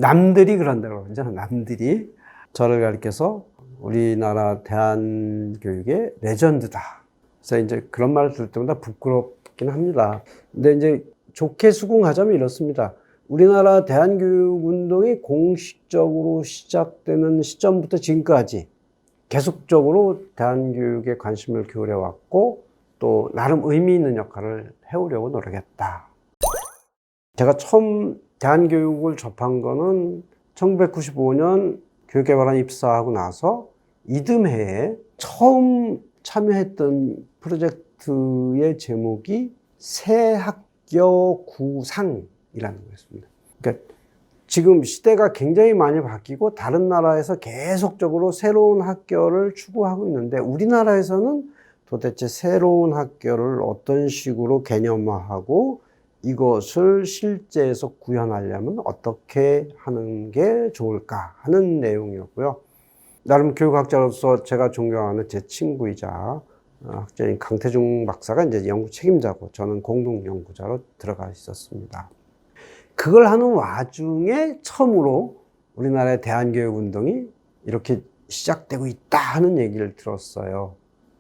남들이 그런다고 그러잖아. 남들이 저를 가리켜서 우리나라 대한교육의 레전드다. 그래서 이제 그런 말을 들을 때마다 부끄럽긴 합니다. 근데 이제 좋게 수긍하자면 이렇습니다. 우리나라 대한교육 운동이 공식적으로 시작되는 시점부터 지금까지 계속적으로 대한교육에 관심을 기울여 왔고 또 나름 의미 있는 역할을 해오려고 노력했다. 제가 처음 대한교육을 접한 거는 1995년 교육개발원 입사하고 나서 이듬해에 처음 참여했던 프로젝트의 제목이 새 학교 구상이라는 거였습니다. 그러니까 지금 시대가 굉장히 많이 바뀌고 다른 나라에서 계속적으로 새로운 학교를 추구하고 있는데 우리나라에서는 도대체 새로운 학교를 어떤 식으로 개념화하고 이것을 실제에서 구현하려면 어떻게 하는 게 좋을까 하는 내용이었고요. 나름 교육학자로서 제가 존경하는 제 친구이자 학자인 강태중 박사가 이제 연구 책임자고 저는 공동 연구자로 들어가 있었습니다. 그걸 하는 와중에 처음으로 우리나라의 대한교육 운동이 이렇게 시작되고 있다 하는 얘기를 들었어요.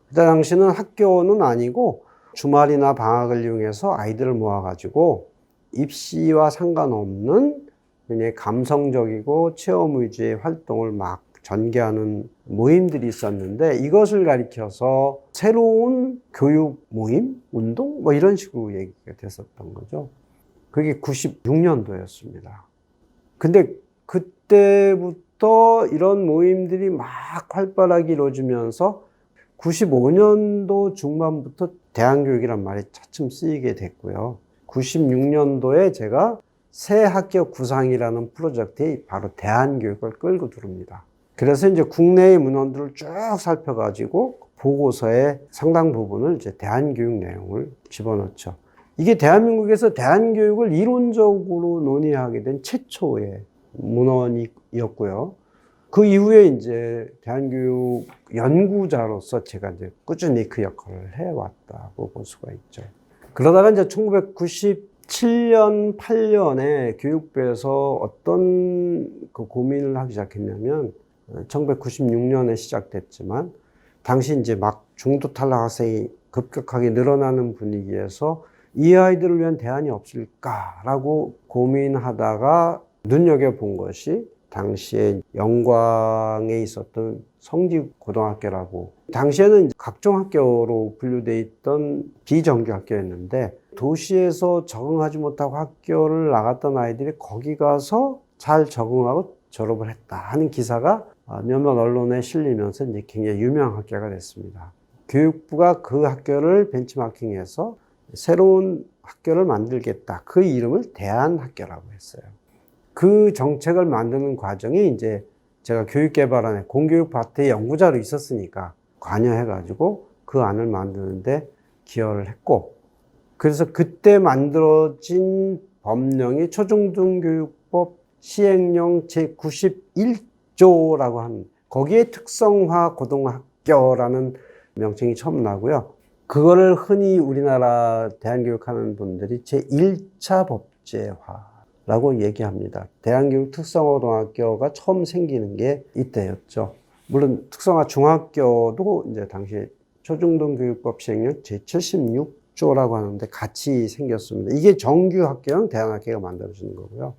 그때 당시는 학교는 아니고 주말이나 방학을 이용해서 아이들을 모아가지고 입시와 상관없는 굉장히 감성적이고 체험 위주의 활동을 막 전개하는 모임들이 있었는데 이것을 가리켜서 새로운 교육 모임, 운동 뭐 이런 식으로 얘기가 됐었던 거죠. 그게 96년도였습니다. 근데 그때부터 이런 모임들이 막 활발하게 이루어지면서 95년도 중반부터 대한교육이란 말이 차츰 쓰이게 됐고요. 96년도에 제가 새 학교 구상이라는 프로젝트에 바로 대한교육을 끌고 들어옵니다. 그래서 이제 국내의 문헌들을 쭉 살펴가지고 보고서의 상당 부분을 이제 대한교육 내용을 집어넣죠. 이게 대한민국에서 대한교육을 이론적으로 논의하게 된 최초의 문헌이었고요. 그 이후에 이제 대한교육 연구자로서 제가 이제 꾸준히 그 역할을 해왔다고 볼 수가 있죠. 그러다가 이제 1997년, 8년에 교육부에서 어떤 그 고민을 하기 시작했냐면 1996년에 시작됐지만 당시 이제 막 중도 탈락 학생이 급격하게 늘어나는 분위기에서 이 아이들을 위한 대안이 없을까라고 고민하다가 눈여겨본 것이 당시에 영광에 있었던 성지고등학교라고 당시에는 각종학교로 분류되어 있던 비정규 학교였는데 도시에서 적응하지 못하고 학교를 나갔던 아이들이 거기 가서 잘 적응하고 졸업을 했다 하는 기사가 몇몇 언론에 실리면서 이제 굉장히 유명한 학교가 됐습니다. 교육부가 그 학교를 벤치마킹해서 새로운 학교를 만들겠다. 그 이름을 대한학교라고 했어요. 그 정책을 만드는 과정에 이제 제가 교육개발원에 공교육 파트의 연구자로 있었으니까 관여해가지고 그 안을 만드는데 기여를 했고, 그래서 그때 만들어진 법령이 초중등교육법 시행령 제91조라고 하는 거기에 특성화 고등학교라는 명칭이 처음 나고요. 그거를 흔히 우리나라 대한교육하는 분들이 제1차 법제화라고 얘기합니다. 대한교육 특성화고등학교가 처음 생기는 게 이때였죠. 물론 특성화 중학교도 이제 당시 초중등교육법 시행령 제76조라고 하는데 같이 생겼습니다. 이게 정규 학교형 대한학교가 만들어지는 거고요.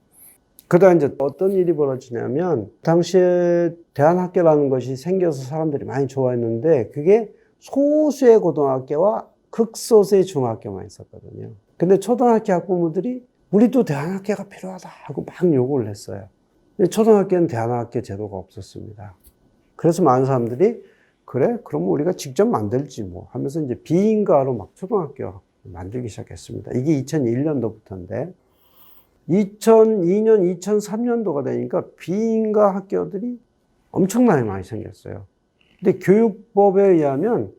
그러다 이제 어떤 일이 벌어지냐면 당시에 대한학교라는 것이 생겨서 사람들이 많이 좋아했는데 그게 소수의 고등학교와 극소수의 중학교만 있었거든요. 근데 초등학교 학부모들이 우리도 대한학교가 필요하다 하고 막 요구를 했어요. 근데 초등학교는 대한학교 제도가 없었습니다. 그래서 많은 사람들이 그래? 그럼 우리가 직접 만들지 뭐 하면서 이제 비인가로 막 초등학교 만들기 시작했습니다. 이게 2001년도부터인데 2002년, 2003년도가 되니까 비인가 학교들이 엄청나게 많이 생겼어요. 근데 교육법에 의하면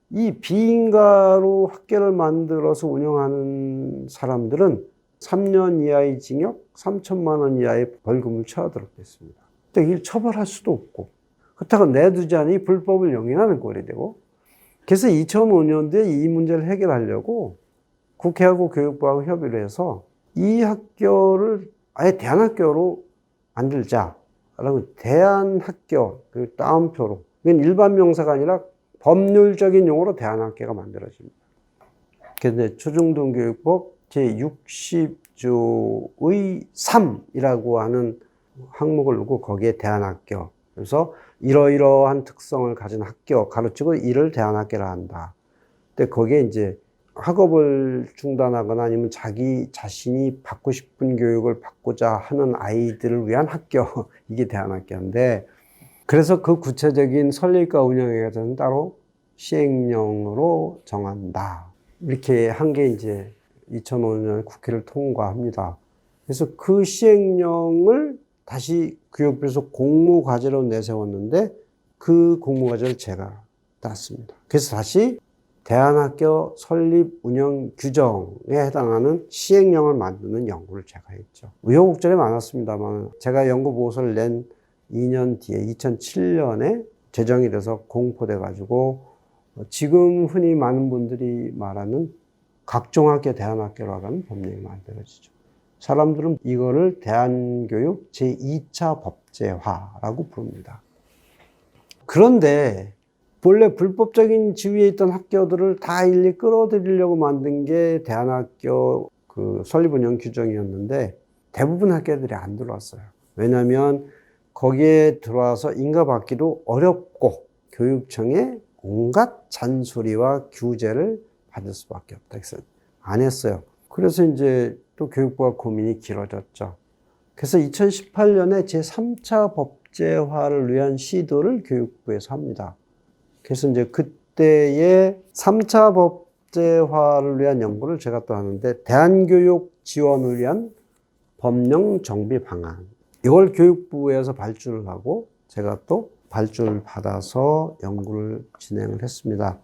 이 비인가로 학교를 만들어서 운영하는 사람들은 3년 이하의 징역, 3천만 원 이하의 벌금을 쳐야도록 됐습니다. 근데 이걸 처벌할 수도 없고 그렇다고 내두자니 불법을 용인하는 꼴이 되고 그래서 2005년도에 이 문제를 해결하려고 국회하고 교육부하고 협의를 해서 이 학교를 아예 대안학교로 만들자라고 대한학교, 그 따옴표로. 이건 일반 명사가 아니라 법률적인 용어로 대한학교가 만들어집니다. 그런데 초중등교육법 제60조의 3이라고 하는 항목을 두고 거기에 대한학교. 그래서 이러이러한 특성을 가진 학교 가르치고 이를 대한학교라 한다. 근데 거기에 이제 학업을 중단하거나 아니면 자기 자신이 받고 싶은 교육을 받고자 하는 아이들을 위한 학교, 이게 대한학교인데, 그래서 그 구체적인 설립과 운영에 대해서는 따로 시행령으로 정한다. 이렇게 한 게 이제 2005년 국회를 통과합니다. 그래서 그 시행령을 다시 교육부에서 공모과제로 내세웠는데 그 공모과제를 제가 땄습니다. 그래서 다시 대한학교 설립 운영 규정에 해당하는 시행령을 만드는 연구를 제가 했죠. 우여곡절이 많았습니다만 제가 연구 보고서를 낸 2년 뒤에 2007년에 제정이 돼서 공포돼 가지고 지금 흔히 많은 분들이 말하는 각종학교 대한학교라고 하는 법령이 만들어지죠. 사람들은 이거를 대한교육 제2차 법제화라고 부릅니다. 그런데 본래 불법적인 지위에 있던 학교들을 다 일일이 끌어들이려고 만든 게 대한학교 그 설립운영 규정이었는데 대부분 학교들이 안 들어왔어요. 왜냐하면 거기에 들어와서 인가받기도 어렵고 교육청의 온갖 잔소리와 규제를 받을 수밖에 없다. 그래서 안 했어요. 그래서 이제 또 교육부가 고민이 길어졌죠. 그래서 2018년에 제3차 법제화를 위한 시도를 교육부에서 합니다. 그래서 이제 그때의 3차 법제화를 위한 연구를 제가 또 하는데 대한교육 지원을 위한 법령 정비 방안. 이걸 교육부에서 발주를 하고 제가 또 발주를 받아서 연구를 진행을 했습니다.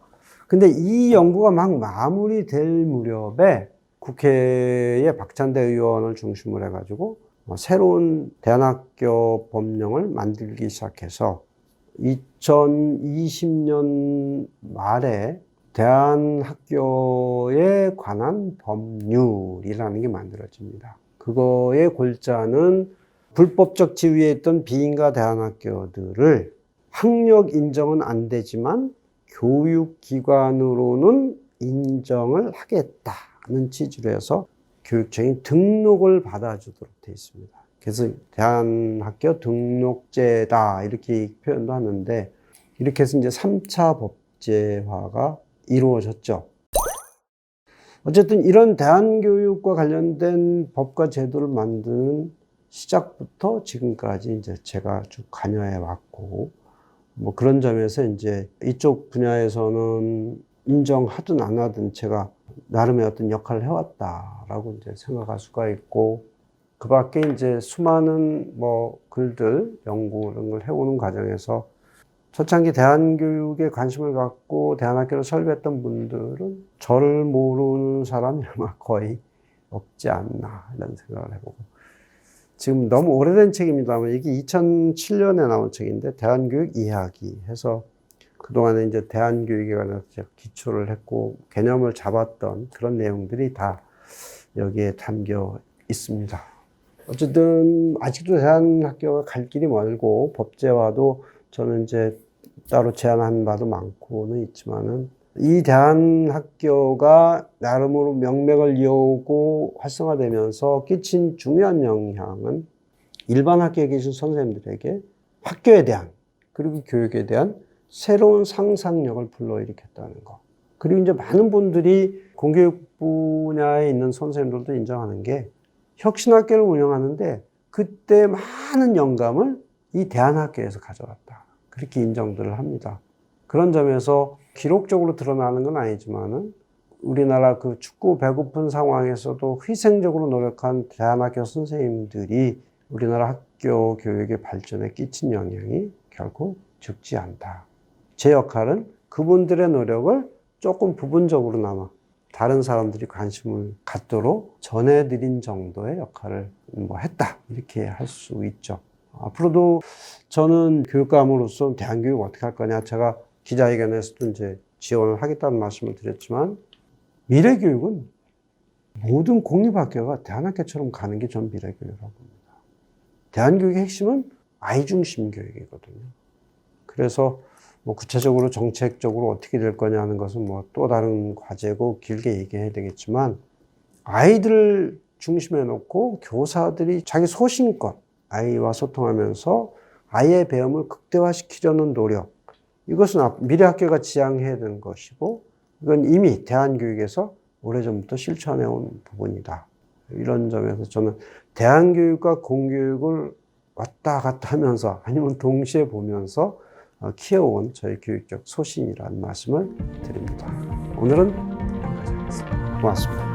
근데 이 연구가 막 마무리될 무렵에 국회에 박찬대 의원을 중심으로 해가지고 새로운 대한학교 법령을 만들기 시작해서 2020년 말에 대한학교에 관한 법률이라는 게 만들어집니다. 그거의 골자는 불법적 지위에 있던 비인가 대한학교들을 학력 인정은 안 되지만 교육기관으로는 인정을 하겠다는 취지로 해서 교육청이 등록을 받아주도록 되어 있습니다. 그래서 대한학교 등록제다 이렇게 표현도 하는데 이렇게 해서 이제 3차 법제화가 이루어졌죠. 어쨌든 이런 대한교육과 관련된 법과 제도를 만드는 시작부터 지금까지 이제 제가 쭉 관여해 왔고 뭐 그런 점에서 이제 이쪽 분야에서는 인정하든 안 하든 제가 나름의 어떤 역할을 해왔다라고 이제 생각할 수가 있고 그 밖에 이제 수많은 뭐 글들, 연구 이런 걸 해오는 과정에서 초창기 대한교육에 관심을 갖고 대한학교를 설립했던 분들은 저를 모르는 사람이 아마 거의 없지 않나 이런 생각을 해보고 지금 너무 오래된 책입니다만 이게 2007년에 나온 책인데 대한교육 이야기 해서 그동안에 이제 대한교육에 관해서 제가 기초를 했고 개념을 잡았던 그런 내용들이 다 여기에 담겨 있습니다. 어쨌든 아직도 대한학교가 갈 길이 멀고 법제화도 저는 이제 따로 제안한 바도 많고는 있지만은 이 대한학교가 나름으로 명맥을 이어오고 활성화되면서 끼친 중요한 영향은 일반 학교에 계신 선생님들에게 학교에 대한 그리고 교육에 대한 새로운 상상력을 불러일으켰다는 거. 그리고 이제 많은 분들이 공교육 분야에 있는 선생님들도 인정하는 게 혁신학교를 운영하는데 그때 많은 영감을 이 대한학교에서 가져왔다. 그렇게 인정들을 합니다. 그런 점에서 기록적으로 드러나는 건 아니지만은 우리나라 그 춥고 배고픈 상황에서도 희생적으로 노력한 대한학교 선생님들이 우리나라 학교 교육의 발전에 끼친 영향이 결코 적지 않다. 제 역할은 그분들의 노력을 조금 부분적으로나마 다른 사람들이 관심을 갖도록 전해드린 정도의 역할을 했다. 이렇게 할 수 있죠. 앞으로도 저는 교육감으로서 대한교육 어떻게 할 거냐. 제가 기자회견에서도 이제 지원을 하겠다는 말씀을 드렸지만 미래 교육은 모든 공립학교가 대한학교처럼 가는 게 전 미래 교육이라고 봅니다. 대한교육의 핵심은 아이 중심 교육이거든요. 그래서 뭐 구체적으로 정책적으로 어떻게 될 거냐 하는 것은 뭐 또 다른 과제고 길게 얘기해야 되겠지만, 아이들을 중심에 놓고 교사들이 자기 소신껏 아이와 소통하면서 아이의 배움을 극대화시키려는 노력, 이것은 미래 학교가 지향해야 되는 것이고, 이건 이미 대한교육에서 오래전부터 실천해온 부분이다. 이런 점에서 저는 대한교육과 공교육을 왔다 갔다 하면서 아니면 동시에 보면서 키워온 저희 교육적 소신이라는 말씀을 드립니다. 오늘은 여기까지 하겠습니다. 고맙습니다.